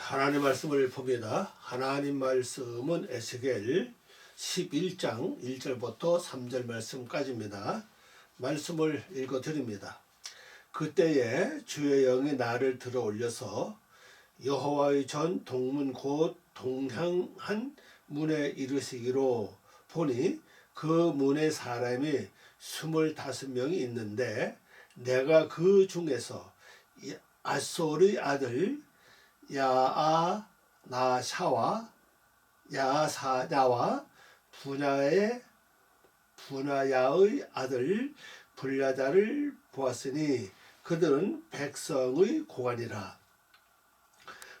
하나님 말씀을 봅니다. 하나님 말씀은 에스겔 11장 1절부터 3절 말씀까지입니다. 말씀을 읽어드립니다. 그때에 주의 영이 나를 들어 올려서 여호와의 전 동문 곧 동향한 문에 이르시기로 보니 그 문에 사람이 25명이 있는데 내가 그 중에서 아솔의 아들 야아나샤와 야사냐와 분하야의 아들 블야자를 보았으니 그들은 백성의 고관이라.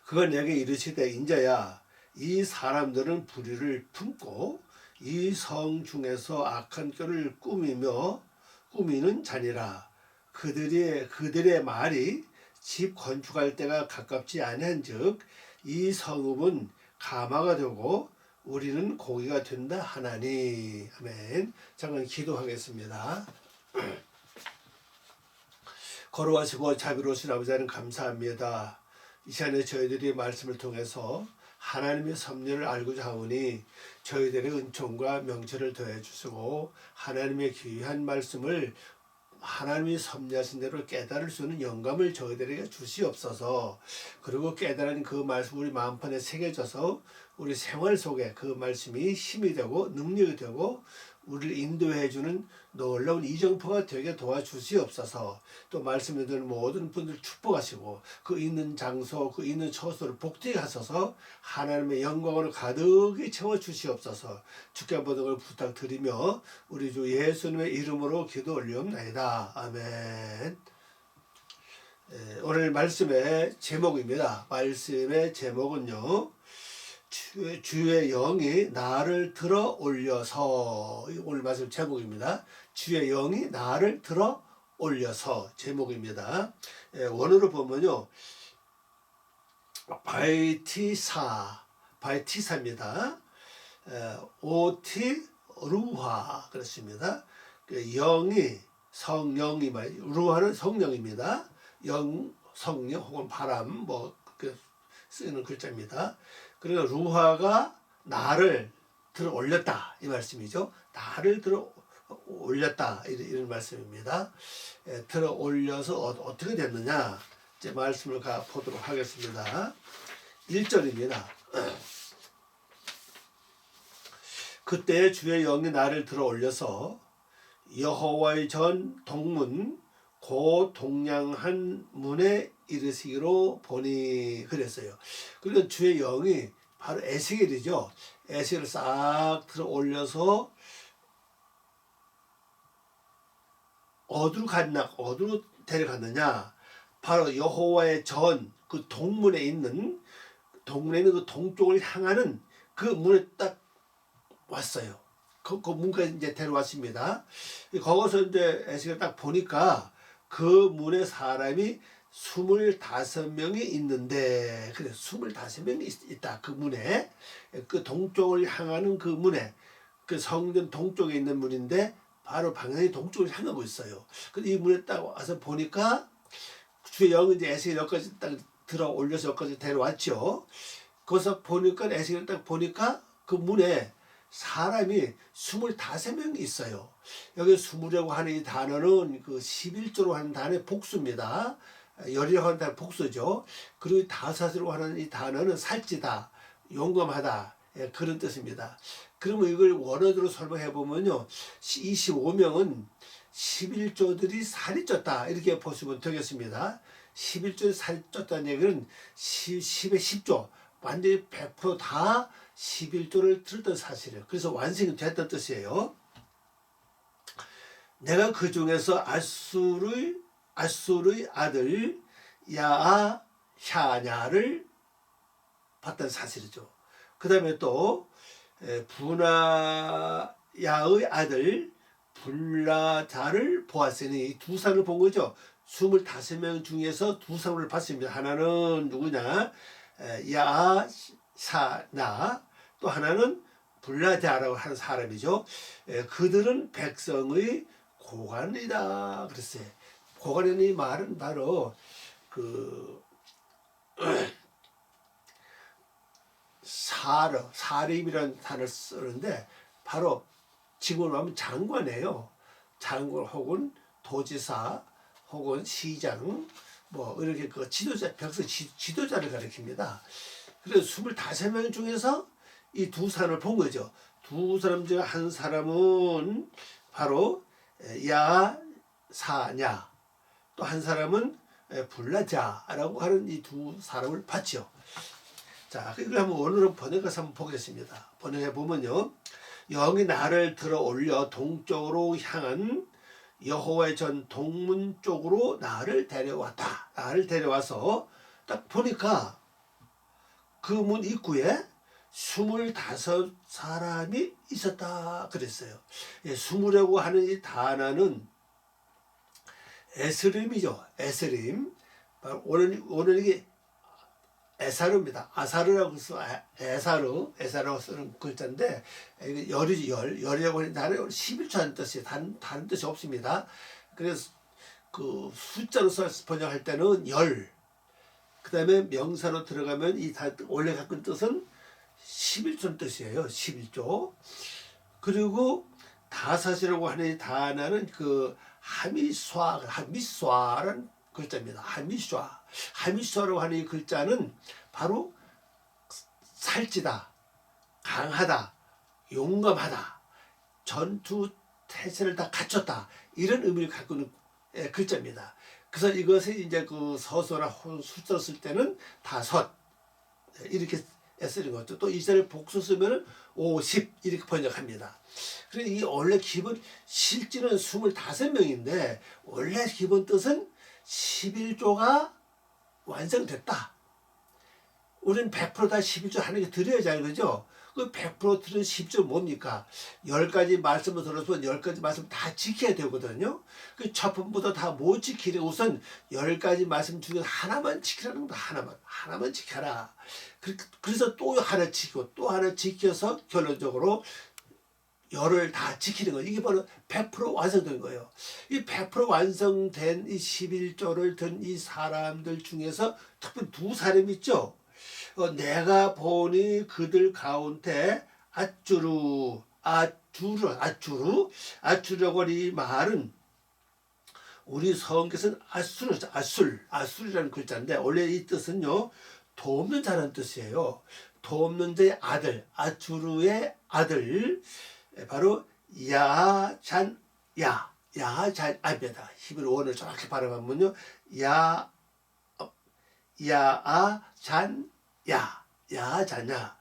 그가 내게 이르시되 인자야, 이 사람들은 불의를 품고 이 성 중에서 악한 꾀를 꾸미는 자니라. 그들의 말이 집 건축할 때가 가깝지 아니한즉 이 성읍은 가마가 되고 우리는 고기가 된다 하나니. 아멘. 잠깐 기도하겠습니다. 걸어가시고 자비로우신 아버지 하나님 감사합니다. 이 시간에 저희들이 말씀을 통해서 하나님의 섭리를 알고자 하오니 저희들의 은총과 명철을 더해 주시고 하나님의 귀한 말씀을 하나님이 섭리하신 대로 깨달을 수 있는 영감을 저희들에게 주시옵소서. 그리고 깨달은 그 말씀 우리 마음판에 새겨져서 우리 생활 속에 그 말씀이 힘이 되고 능력이 되고 우리를 인도해 주는 놀라운 이정표가 되게 도와주시옵소서. 또 말씀에 듣는 모든 분들 축복하시고 그 있는 장소 그 있는 처소를 복되게 하소서. 하나님의 영광으로 가득히 채워주시옵소서. 주께 모든 걸 부탁드리며 우리 주 예수님의 이름으로 기도 올리옵나이다. 아멘. 오늘 말씀의 제목입니다. 말씀의 제목은요, 주의 영이 나를 들어 올려서. 오늘 말씀 제목입니다. 주의 영이 나를 들어 올려서 제목입니다. 원어로 보면요, 바이티사입니다. 오티 루하 그렇습니다. 영이 성령이 루하는 성령입니다. 성령 혹은 바람 쓰는 글자입니다. 그러니까 루하가 나를 들어 올렸다 이 말씀이죠. 나를 들어 올렸다 이런 말씀입니다. 들어 올려서 어떻게 됐느냐 이제 말씀을 보도록 하겠습니다. 1절입니다. 그때 주의 영이 나를 들어 올려서 여호와의 전 동문 고 동량한 문에 이르시기로 보니 그랬어요. 그러니까 주의 영이 바로 에스겔이죠. 에스겔을 싹 들어 올려서 어디로 데려갔느냐, 바로 여호와의 전 그 동문에 있는 그 동쪽을 향하는 그 문에 딱 왔어요. 그 문까지 이제 데려왔습니다. 거기서 이제 에스겔 딱 보니까 그 문에 사람이 25명이 있는데, 그래 25명이 있다. 그 문에, 그 동쪽을 향하는 그 문에, 그 성전 동쪽에 있는 문인데 바로 방향이 동쪽을 향하고 있어요. 근데 이 문에 딱 와서 보니까 주의 영은 이제 에스겔 여기까지 딱 들어 올려서 여기까지 데려왔죠. 거기서 보니까 에스겔 딱 보니까 그 문에 사람이 25명이 있어요. 여기 20이라고 하는 이 단어는 그 11조로 하는 단어의 복수입니다. 열이라고 하는 단어 복수죠. 그리고 다사스라고 하는 이 단어는 살찌다, 용감하다, 그런 뜻입니다. 그러면 이걸 원어대로 설명해 보면요, 25명은 11조들이 살이 쪘다 이렇게 보시면 되겠습니다. 11조들이 살이 쪘다는 얘기는 10의 10조 완전히 100% 다 11조를 들었던 사실이에요. 그래서 완성이 됐던 뜻이에요. 내가 그 중에서 아술의 아들 야아샤냐를 봤던 사실이죠. 그 다음에 또 분하야의 아들 블라자를 보았으니 이 두 사람을 본 거죠. 25명 중에서 두 사람을 봤습니다. 하나는 누구냐, 야사나, 또 하나는 블라자라고 하는 사람이죠. 그들은 백성의 고관이다 그랬어요. 고관이라는 이 말은 바로 사림이라는 단어를 쓰는데 바로 지금으로 하면 장관이에요. 장관 혹은 도지사 혹은 시장 뭐 이렇게 그 지도자 벽서 지도자를 가리킵니다. 그래서 25명 중에서 이 두 사람을 본 거죠. 두 사람 중 한 사람은 바로 야사냐, 또 한 사람은 불라자라고 하는 이 두 사람을 봤죠. 자, 이걸 한번 원어로 번역해서 한번 보겠습니다. 번역해 보면요, 영이 나를 들어 올려 동쪽으로 향한 여호와의 전 동문 쪽으로 나를 데려왔다. 나를 데려와서 딱 보니까 그 문 입구에 25사람이 있었다 그랬어요. 예, 20이라고 하는 이 단어는 에스림이죠. 에스림. 오늘 이게 에사르입니다. 아사르라고 써 에사르라고 쓰는 글자인데 이게 열이지 열이라고 하는 단어는 11조라는 뜻이에요. 다른 뜻이 없습니다. 그래서 그 숫자로 써서 번역할 때는 열. 그다음에 명사로 들어가면 이 원래 갖고 있는 뜻은 11조는 뜻이에요. 11조. 그리고 다섯이라고 하는 이 단어는 그 하미쏴라는 글자입니다. 하미쏴라고 하는 이 글자는 바로 살찌다, 강하다, 용감하다, 전투 태세를 다 갖췄다, 이런 의미를 갖고 있는 글자입니다. 그래서 이것을 이제 그 서소나 숫자 쓸 때는 다섯 이렇게 쓰는 거죠. 또 이 자를 복수 쓰면은 50 이렇게 번역합니다. 그래서 이 원래 기본 실제는 25명인데 원래 기본 뜻은 11조가 완성됐다. 우리는 100%다 11조 하는 게 드려야지, 그죠? 그 100% 드린 10조 뭡니까? 10가지 말씀을 들었으면 10가지 말씀 다 지켜야 되거든요. 그 첫 번부터 다 못 지키려 우선 10가지 말씀 중에 하나만 지키라는 거, 하나만 지켜라. 그래서 또 하나 지키고 또 하나 지켜서 결론적으로 열을 다 지키는 거예요. 이게 바로 100% 완성된 거예요. 이 100% 완성된 이 11조를 든 이 사람들 중에서 특별히 두 사람이 있죠. 내가 보니 그들 가운데 아쭈르라고 하는 이 말은 우리 성경에서는 아술이라는 글자인데 원래 이 뜻은요, 돕는 자라는 뜻이에요. 돕는 자의 아들, 아주르의 아들, 바로 야잔입니다. 히브리 원을 정확히 발음하면요, 야자냐,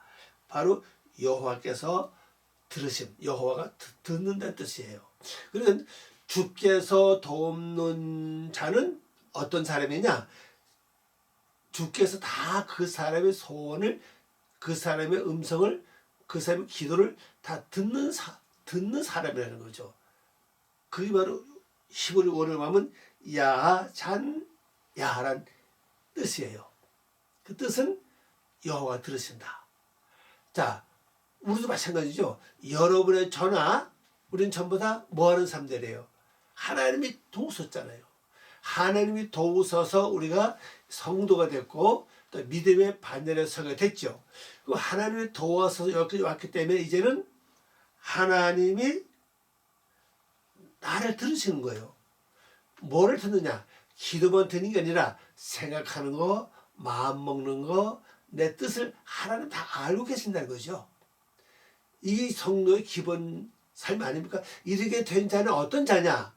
바로 여호와께서 들으심, 여호와가 듣는다는 뜻이에요. 그러면 주께서 돕는 자는 어떤 사람이냐? 주께서 다 그 사람의 소원을, 그 사람의 음성을, 그 사람의 기도를 다 듣는 사람이라는 거죠. 그게 바로 히브리 원을 보면 야잔야란 뜻이에요. 그 뜻은 여호와가 들으신다. 자, 우리도 마찬가지죠. 여러분의 저나 우리는 전부 다 뭐하는 사람들이에요? 하나님이 도우셨잖아요. 하나님이 도우셔서 우리가 성도가 됐고 또 믿음의 반열에 서게 됐죠. 그 하나님이 도와서 여기 왔기 때문에 이제는 하나님이 나를 들으시는 거예요. 뭐를 듣느냐? 기도만 듣는 게 아니라 생각하는 거, 마음 먹는 거, 내 뜻을 하나님 다 알고 계신다는 거죠. 이 성도의 기본 삶 아닙니까? 이렇게 된 자는 어떤 자냐?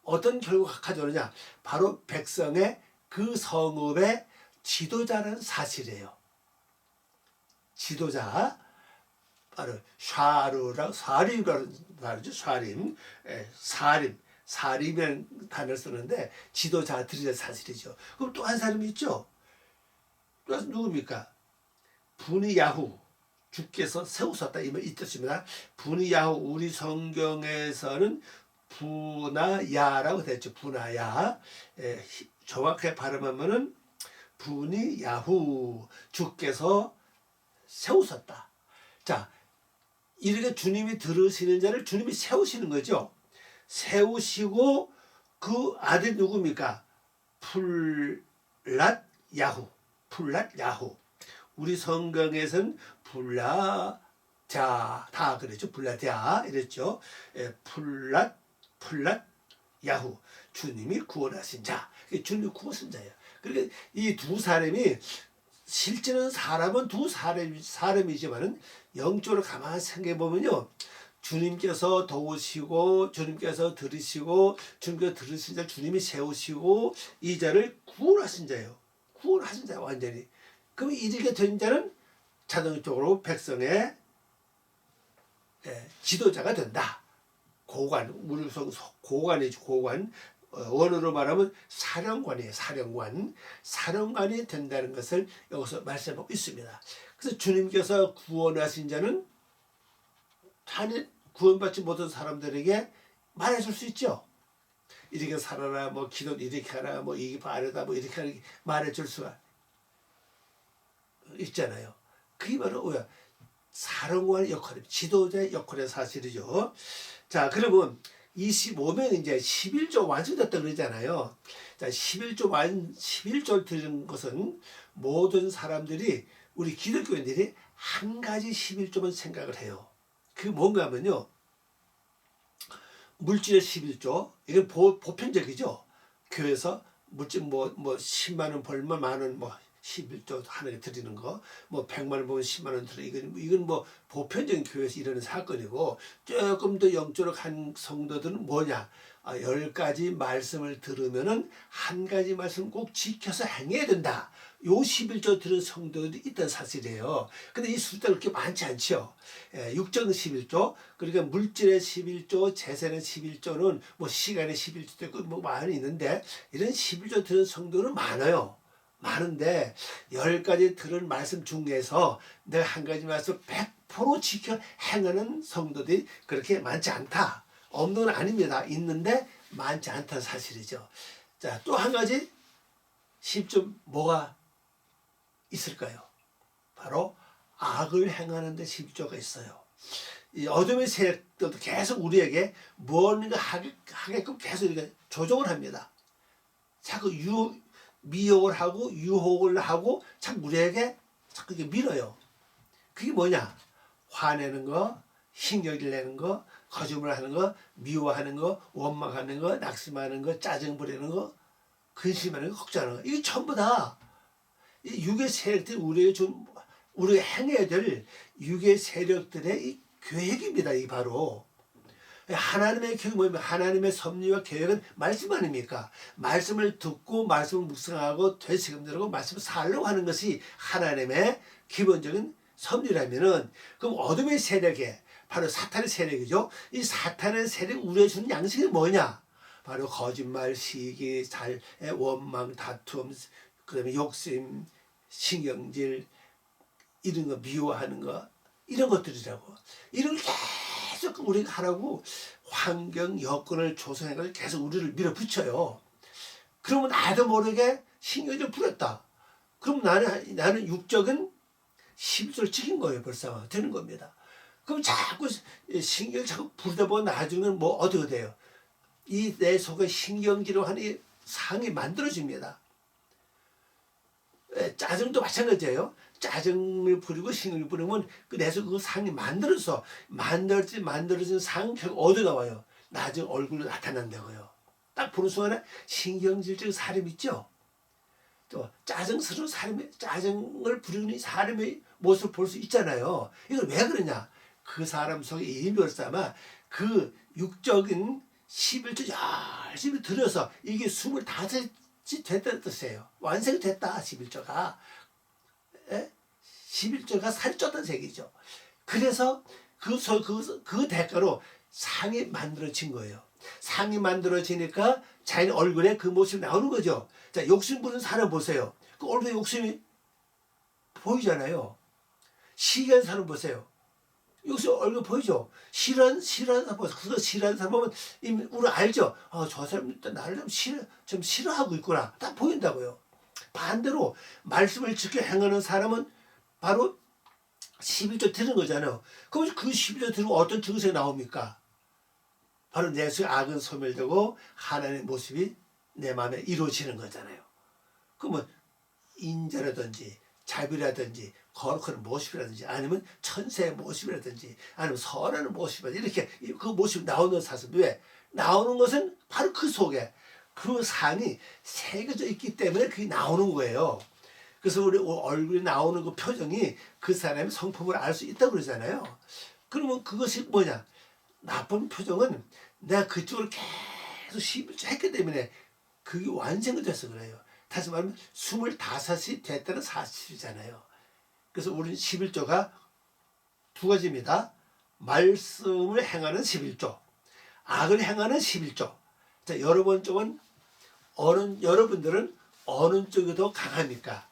어떤 결과가 가져오느냐? 바로 백성의 그 성읍의 지도자라는 사실이에요. 지도자, 바로 사림이라는 말이죠. 사림이라는 단어를 쓰는데 지도자들이라는 사실이죠. 그럼 또 한 사람이 있죠. 또 누굽니까? 분이야후, 주께서 세우셨다 이 뜻입니다. 분이야후, 우리 성경에서는 분하야라고 되죠. 분하야. 정확하게 발음하면은 분이야후, 주께서 세우셨다. 자, 이렇게 주님이 들으시는 자를 주님이 세우시는 거죠. 세우시고 그 아들이 누굽니까? 풀랏야후. 우리 성경에서는 다 그랬죠. 불라자 이랬죠. 플랏 야후, 주님이 구원하신 자. 주님이 구원하신 자예요. 그러니까 이 두 사람이 실제는 사람은 두 사람이지만은 영적으로 가만히 생각해 보면요, 주님께서 도우시고 주님께서 들으시고 주님께서 들으신 자 주님이 세우시고 이 자를 구원하신 자예요. 구원하신 자 완전히. 그럼 이렇게 된 자는 자동적으로 백성의 지도자가 된다. 고관, 우리 고관이죠. 고관. 원어로 말하면 사령관이에요. 사령관이 된다는 것을 여기서 말씀하고 있습니다. 그래서 주님께서 구원하신 자는 구원받지 못한 사람들에게 말해줄 수 있죠. 이렇게 살아라, 뭐 기도 이렇게 하라, 뭐 이게 바르다, 뭐 이렇게 하라, 말해줄 수가 있잖아요. 그게 바로 뭐야? 사령관의 역할입니다. 지도자의 역할의 사실이죠. 자, 그러면 25면 이제 11조 완성됐다 그러잖아요. 자, 11조를 드리는 것은 모든 사람들이, 우리 기독교인들이 한 가지 11조만 생각을 해요. 그게 뭔가 하면요, 물질의 11조, 이건 보편적이죠. 교회에서 물질 뭐 10만 원 벌면 만 원, 뭐 11조 하나에 드리는 거, 뭐 100만 원 보면 10만 원 드리는, 이건 뭐 보편적인 교회에서 일어나는 사건이고, 조금 더 영적으로 간 성도들은 뭐냐, 10가지 말씀을 들으면은 한 가지 말씀 꼭 지켜서 행해야 된다. 요 11조 들은 성도들이 있다는 사실이에요. 근데 이 숫자가 그렇게 많지 않죠. 육정 11조, 그러니까 물질의 11조, 재산의 11조는 뭐 시간의 11조도 있고 뭐 많이 있는데, 이런 11조 들은 성도는 많아요. 많은데 10가지 들은 말씀 중에서 내가 한 가지 말씀 100% 지켜 행하는 성도들이 그렇게 많지 않다. 없는 건 아닙니다. 있는데 많지 않다는 사실이죠. 자, 또 한 가지 10조 뭐가 있을까요? 바로 악을 행하는 데 10조가 있어요. 이 어둠의 세력들도 계속 우리에게 뭔가 하게끔 계속 이렇게 조종을 합니다. 자꾸 미혹을 하고 유혹을 하고 참 우리에게 자꾸 이렇게 밀어요. 그게 뭐냐? 화내는 거, 신경질 내는 거, 거짓말 하는 거, 미워하는 거, 원망하는 거, 낙심하는 거, 짜증 부리는 거, 근심하는 거, 걱정하는 거. 이게 전부 다 이 육의 세력들이 우리가 행해야 될 육의 세력들의 이 계획입니다. 이 바로. 하나님의 계획은 뭐냐면, 하나님의 섭리와 계획은 말씀 아닙니까? 말씀을 듣고 말씀을 묵상하고 되새김질하고 말씀을 살려고 하는 것이 하나님의 기본적인 섭리라면은, 그럼 어둠의 세력에 바로 사탄의 세력이죠. 이 사탄의 세력이 우리에게 주는 양식이 뭐냐? 바로 거짓말, 시기, 원망, 다툼, 그다음에 욕심, 신경질, 이런 거, 미워하는 거, 이런 것들이라고. 이런 계속 우리가 하라고 환경, 여건을 조성해서 계속 우리를 밀어붙여요. 그러면 나도 모르게 신경을 부렸다. 그럼 나는 육적인 11조를 지킨 거예요. 벌써 되는 겁니다. 그럼 자꾸 신경을 자꾸 부르다 보면 나중에는 뭐 어떻게 돼요? 이 내 속에 신경질로 하는 상이 만들어집니다. 짜증도 마찬가지예요. 짜증을 부리고 신경을 부리면 내 속에 그 상이 만들어진 상 결국 어디 나와요? 나중에 얼굴로 나타난다고요. 딱 보는 순간에 신경질적 사람 있죠? 또 짜증스러운 사람이, 짜증을 부리는 사람의 모습을 볼 수 있잖아요. 이걸 왜 그러냐? 그 사람 속에 이미 삼아 그 육적인 11조 열심히 들여서 이게 25이 됐다는 뜻이에요. 완성이 됐다. 11조가 11조가 살이 쪘다는 얘기죠. 그래서 그 대가로 상이 만들어진 거예요. 상이 만들어지니까 자기 얼굴에 그 모습이 나오는 거죠. 자, 욕심 부리는 사람 보세요. 그 얼굴에 욕심이 보이잖아요. 시기한 사람 보세요. 욕심 얼굴 보이죠. 싫어하는 사람 보세요. 그거 싫어하는 사람 보면 이미 우리 알죠. 저 사람 나를 좀 싫어하고 있구나. 딱 보인다고요. 반대로 말씀을 지켜 행하는 사람은 바로 11조 들은 거잖아요. 그럼 그 11조 들으면 어떤 증세가 나옵니까? 바로 내 속에 악은 소멸되고 하나님의 모습이 내 마음에 이루어지는 거잖아요. 그러면 인자라든지 자비라든지 거룩한 모습이라든지 아니면 천사의 모습이라든지 아니면 선한 모습이라든지 이렇게 그 모습이 나오는 사실 왜 나오는 것은 바로 그 속에 그 상이 새겨져 있기 때문에 그게 나오는 거예요. 그래서 우리 얼굴에 나오는 그 표정이 그 사람의 성품을 알 수 있다고 그러잖아요. 그러면 그것이 뭐냐? 나쁜 표정은 내가 그쪽을 계속 11조 했기 때문에 그게 완성이 돼서 그래요. 다시 말하면 25이 됐다는 사실이잖아요. 그래서 우리는 11조가 두 가지입니다. 말씀을 행하는 11조, 악을 행하는 11조. 자, 여러분들은 어느 쪽이 더 강합니까?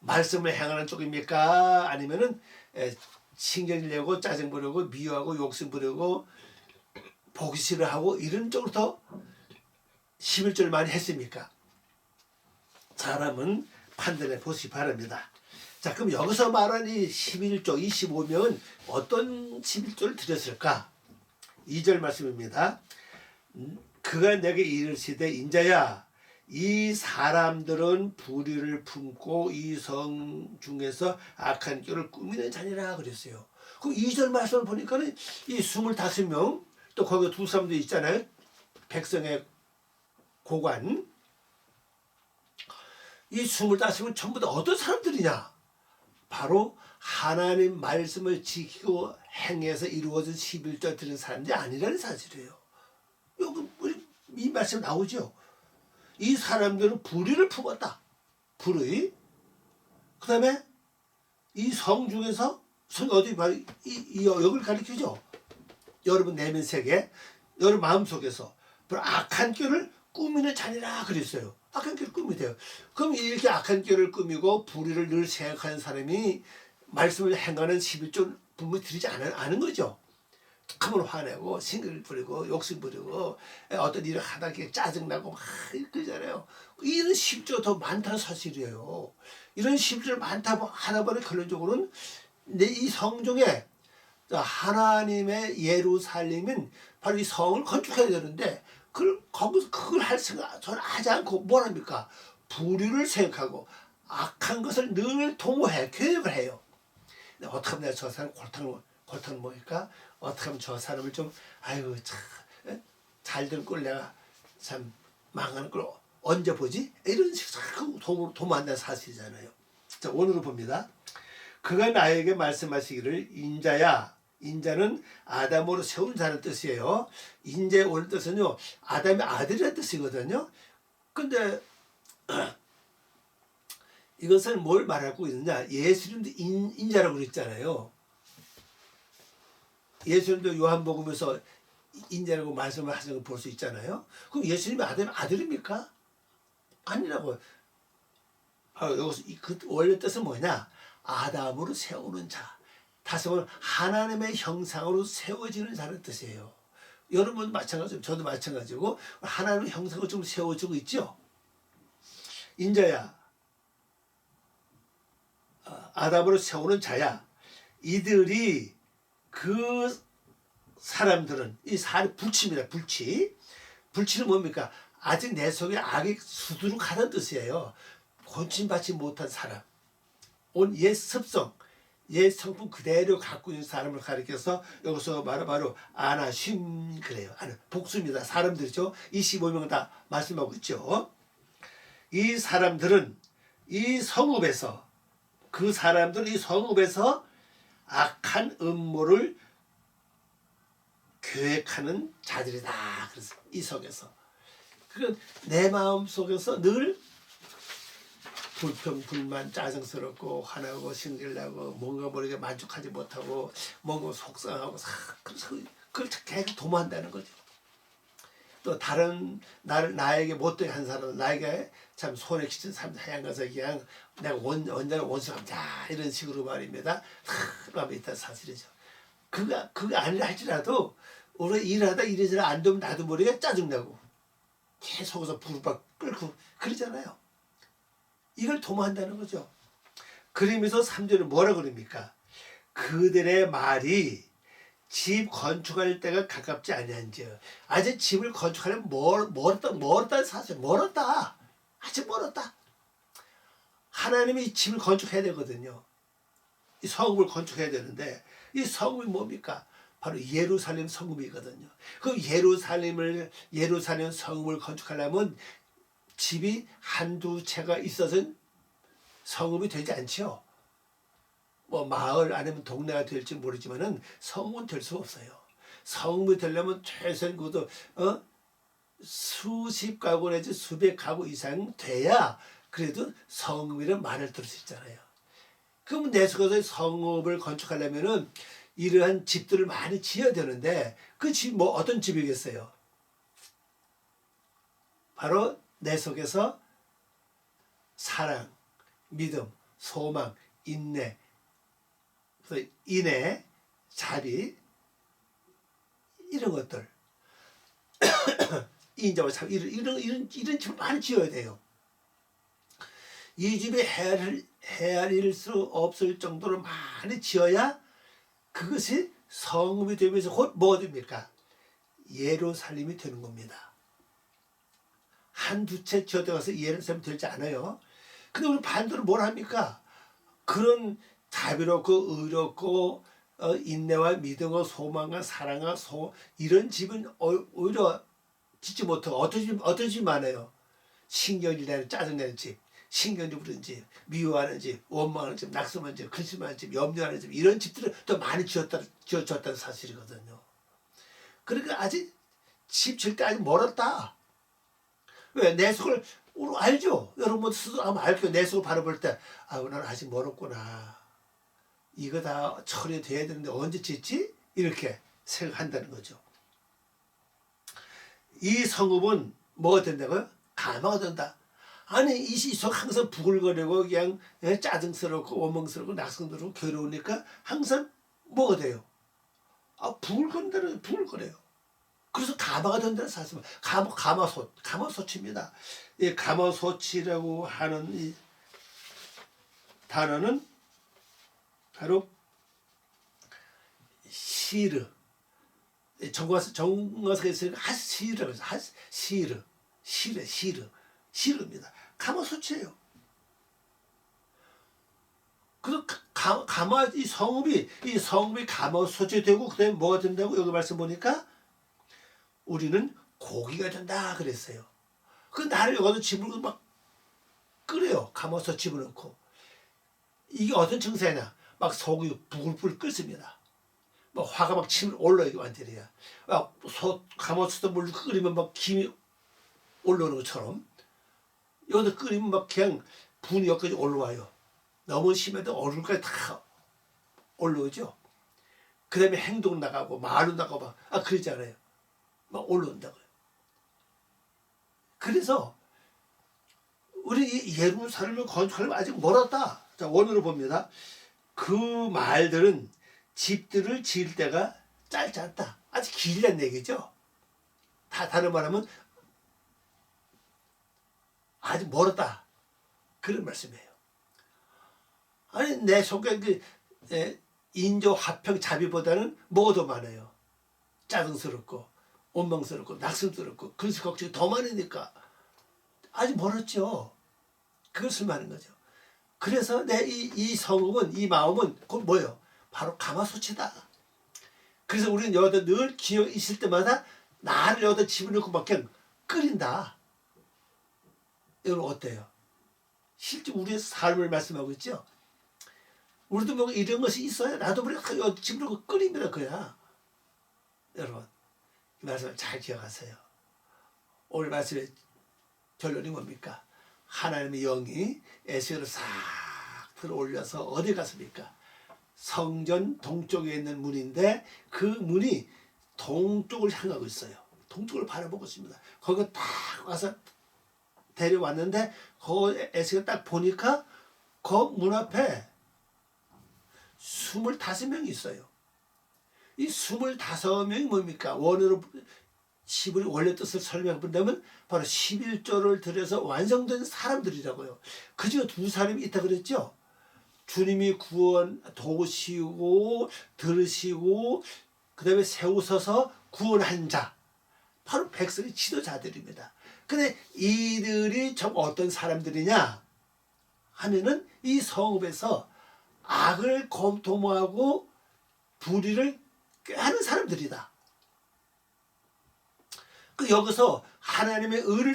말씀을 행하는 쪽입니까? 아니면은 신경 내고 짜증 부리고 미워하고 욕심 부리고 보기 싫어하고 이런 쪽으로 더 11조를 많이 했습니까? 사람은 판단해 보시기 바랍니다. 자, 그럼 여기서 말한 이 11조 25명은 어떤 11조를 드렸을까? 2절 말씀입니다. 그가 내게 이르시되 인자야 이 사람들은 불의를 품고 이 성 중에서 악한 꾀를 꾸미는 자니라 그랬어요. 그럼 2절 말씀을 보니까는 이 25명 또 거기 두 사람도 있잖아요. 백성의 고관 이 25은 전부 다 어떤 사람들이냐? 바로 하나님 말씀을 지키고 행해서 이루어진 11조 드린 사람들이 아니라는 사실이에요. 여기 이 말씀 나오죠. 이 사람들은 불의를 품었다. 불의. 그 다음에 이 성 중에서 성 어디 바로 여기를 가리키죠. 여러분 내면 세계, 여러분 마음속에서 악한 꾀를 꾸미는 자니라 그랬어요. 악한 꾀를 꾸미대요. 그럼 이렇게 악한 꾀를 꾸미고 불의를 늘 생각하는 사람이 말씀을 행하는 11조 분명히 드리지 않은 거죠. 툭하면 화내고 신경을 부리고 욕심 부리고 어떤 일을 하다 짜증나고 막 그러잖아요. 이런 10조 더 많다는 사실이에요. 이런 10조 많다 하다 보니 결론적으로는 이 성중에 하나님의 예루살렘은 바로 이 성을 건축해야 되는데 거기서 그걸 할 생각 저는 하지 않고 뭘 합니까? 불의를 생각하고 악한 것을 늘 도모해 계획을 해요. 어떻게 하면 내가 저 사람 골탕을 먹일까? 어떻게 하면 저 사람을 좀 아이고 참 잘된 꼴 내가 참 망하는 걸 언제 보지? 이런 식으로 도모한다는 사실이잖아요. 자, 오늘은 봅니다. 그가 나에게 말씀하시기를 인자야. 인자는 아담으로 세운 자는 뜻이에요. 인자의 원 뜻은요 아담의 아들이라는 뜻이거든요. 근데 이것은 뭘 말하고 있느냐? 예수님도 인자라고 그랬잖아요. 예수님도 요한복음에서 인자라고 말씀을 하시는 걸 볼 수 있잖아요. 그럼 예수님이 아담의 아들입니까? 아니라고. 여기서 그 원래 뜻은 뭐냐? 아담으로 세우는 자. 다시 말하면 하나님의 형상으로 세워지는 자는 뜻이에요. 여러분 마찬가지고 저도 마찬가지고 하나님의 형상으로 좀 세워지고 있죠. 인자야. 아담으로 세우는 자야. 이들이 그 사람들은 이 사람 불치입니다. 불치는 뭡니까? 아직 내 속에 악이 수두룩하다는 뜻이에요. 고침받지 못한 사람. 온 옛 습성, 옛 성품 그대로 갖고 있는 사람을 가리켜서 여기서 바로 아나심 그래요. 복수입니다. 사람들이죠. 25명 다 말씀하고 있죠. 이 사람들은 이 성읍에서 그 사람들은 이 성읍에서 악한 음모를 계획하는 자들이다. 그래서 이 속에서 그건 내 마음 속에서 늘 불평, 불만, 짜증스럽고 화나고 신질나고 뭔가 모르게 만족하지 못하고 뭔가 속상하고 그래서 그걸 계속 도모한다는 거죠. 또 다른 나에게 못되게 한 사람은 나에게 참 손에 끼친 사람 하얀 가서 그냥 내가 언제나 원수하자 이런 식으로 말입니다. 마음에 있다는 사실이죠. 그가 아니라 할지라도 우리 일하다 이래저래 안 되면 나도 모르게 짜증나고 계속해서 부르박 끓고 그러잖아요. 이걸 도모한다는 거죠. 그러면서 3절은 뭐라 그럽니까? 그들의 말이 집 건축할 때가 가깝지 아니한지 아직 집을 건축하려면 멀었다는 사실 멀었다. 아직 멀었다. 하나님이 이 집을 건축해야 되거든요. 이 성읍을 건축해야 되는데 이 성읍이 뭡니까? 바로 예루살렘 성읍이거든요. 그 예루살렘 성읍을 건축하려면 집이 한두 채가 있어서는 성읍이 되지 않죠. 뭐 마을 아니면 동네가 될지 모르지만은 성읍은 될 수 없어요. 성읍이 되려면 최소한 그것도 수십 가구 내지 수백 가구 이상 돼야 그래도 성읍이라는 말을 들을 수 있잖아요. 그럼 내 속에서 성읍을 건축하려면은 이러한 집들을 많이 지어야 되는데 그 집 뭐 어떤 집이겠어요? 바로 내 속에서 사랑, 믿음, 소망, 인내, 인애, 자비 이런 것들 인자와 참 이런 집을 많이 지어야 돼요. 이 집이 헤아릴 수 없을 정도로 많이 지어야 그것이 성읍이 되면서 곧 뭐가 됩니까? 예루살렘이 되는 겁니다. 한두 채 지어들어가서 예루살렘이 되지 않아요. 근데 우리 반대로 뭘 합니까? 그런 자비롭고 의롭고 인내와 믿음과 소망과 사랑과 이런 집은 오히려 짓지 못하고 어떤 집 많아요? 신경질 내는 짜증내는 집, 신경질 부리는 집, 미워하는 집, 원망하는 집, 낙심하는 집, 근심하는 집, 염려하는 집 이런 집들을 또 많이 지어졌다는 사실이거든요. 그러니까 아직 집 질 때 아직 멀었다. 왜? 내 속을 알죠? 여러분 스스로 아마 알게요. 내 속을 바라볼 때 나는 아직 멀었구나. 이거 다 처리돼야 되는데 언제 짓지? 이렇게 생각한다는 거죠. 이 성읍은 뭐가 된다고요? 감화가 된다. 아니 이 속 항상 부글거리고 그냥 짜증스럽고 원망스럽고 낙성스럽고 괴로우니까 항상 뭐가 돼요? 부글거려요. 그래서 감화가 된다는 사실. 감화소치입니다. 이 감화소치라고 하는 이 단어는 바로 시르. 정화석에서 하시르라고 해서 시르입니다. 감화소치예요. 그래서 이 성읍이 감화소치되고 그다음에 뭐가 된다고 여기 말씀 보니까 우리는 고기가 된다 그랬어요. 그 나를 여기서 집을 막 끓여요. 감아서 집어넣고. 이게 어떤 증세냐? 막 속이 부글부글 끓습니다. 막 화가 막 치밀 올라오게 완전히야. 감아서도 물 끓이면 막 김이 올라오는 것처럼 여기서 끓이면 막 그냥 분이 여기까지 올라와요. 너무 심해도 얼굴까지 다 올라오죠. 그 다음에 행동 나가고 말로 나가고 막 그러잖아요. 막 올라온다고요. 그래서 우리 이 예루살렘을 건축하려면 아직 멀었다. 자, 원으로 봅니다. 그 말들은 집들을 지을 때가 짧지 않다. 아직 길다는 얘기죠. 다른 말하면 아직 멀었다. 그런 말씀이에요. 아니 내 속에 인조 화평 자비보다는 뭐가 더 많아요? 짜증스럽고 원망스럽고 낙심스럽고 근심 걱정이 더 많으니까 아직 멀었죠. 그것을 말하는 거죠. 그래서 이 성읍은 이 마음은 곧 뭐예요? 바로 가마솥이다. 그래서 우리는 여기다 늘 기억 있을 때마다 나를 여기다 집어넣고 막 그냥 끓인다. 여러분 어때요? 실제 우리의 삶을 말씀하고 있죠. 우리도 뭐 이런 것이 있어야 나도 우리가 여기 집어넣고 끓입니다. 그야. 여러분 이 말씀을 잘 기억하세요. 오늘 말씀의 결론이 뭡니까? 하나님의 영이 에스겔을 싹 들어 올려서 어디 갔습니까? 성전 동쪽에 있는 문인데 그 문이 동쪽을 향하고 있어요. 동쪽을 바라보고 있습니다. 거기 딱 와서 데려왔는데 그 에스겔 딱 보니까 그 문 앞에 25명이 있어요. 이 25명이 뭡니까? 원어로 시브리 원래 뜻을 설명해 본다면 바로 11조를 들여서 완성된 사람들이라고요. 그 중에 두 사람이 있다 그랬죠. 주님이 구원 도우시고 들으시고 그 다음에 세우셔서 구원한 자 바로 백성의 지도자들입니다. 근데 이들이 참 어떤 사람들이냐 하면은 이 성읍에서 악을 도모하고 불의를 꾀하는 사람들이다. 그 여기서 하나님의 의를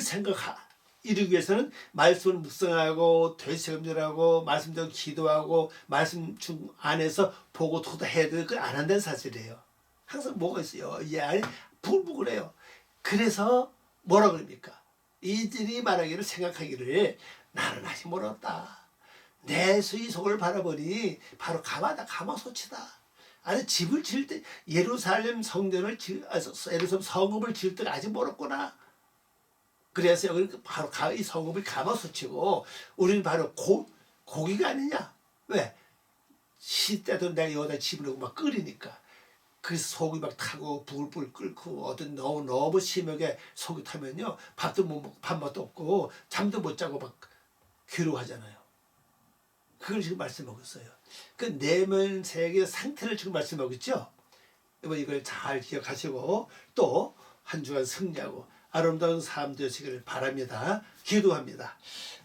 이루기 위해서는 말씀을 묵상하고 되새김질하고 말씀대로 기도하고 말씀 중 안에서 보고 듣고 해야 되는 걸 안 한다는 사실이에요. 항상 뭐가 있어요? 이 안에 부글부글해요. 그래서 뭐라 그럽니까? 이들이 말하기를 생각하기를 나는 아직 멀었다. 내 수의 속을 바라보니 바로 가마솥이다. 아니 집을 지을 때 예루살렘 성전을 예루살렘 성읍을 지을 때가 아직 멀었구나. 그래서 여기 바로 이 성읍이 가마솥이고 우리는 바로 고기가 아니냐. 왜? 시때도 내가 여기다 집을 막 끓이니까 그 속이 막 타고 부글부글 끓고 어떤 너무 심하게 속이 타면요 밥도 못 먹고 밥맛도 없고 잠도 못 자고 막 괴로워하잖아요. 그걸 지금 말씀하고 있어요. 그 내면 세계의 상태를 지금 말씀하고 있죠. 이걸 잘 기억하시고 또 한 주간 승리하고 아름다운 삶 되시기를 바랍니다. 기도합니다.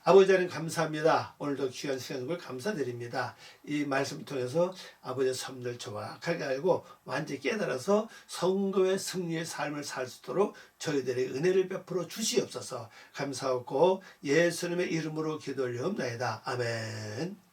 아버지 하나님 감사합니다. 오늘도 귀한 시간을 감사드립니다. 이 말씀을 통해서 아버지의 섭리를 정확하게 알고 완전히 깨달아서 선거의 승리의 삶을 살 수 있도록 저희들의 은혜를 베풀어 주시옵소서. 감사하고 예수님의 이름으로 기도 올리옵나이다. 아멘.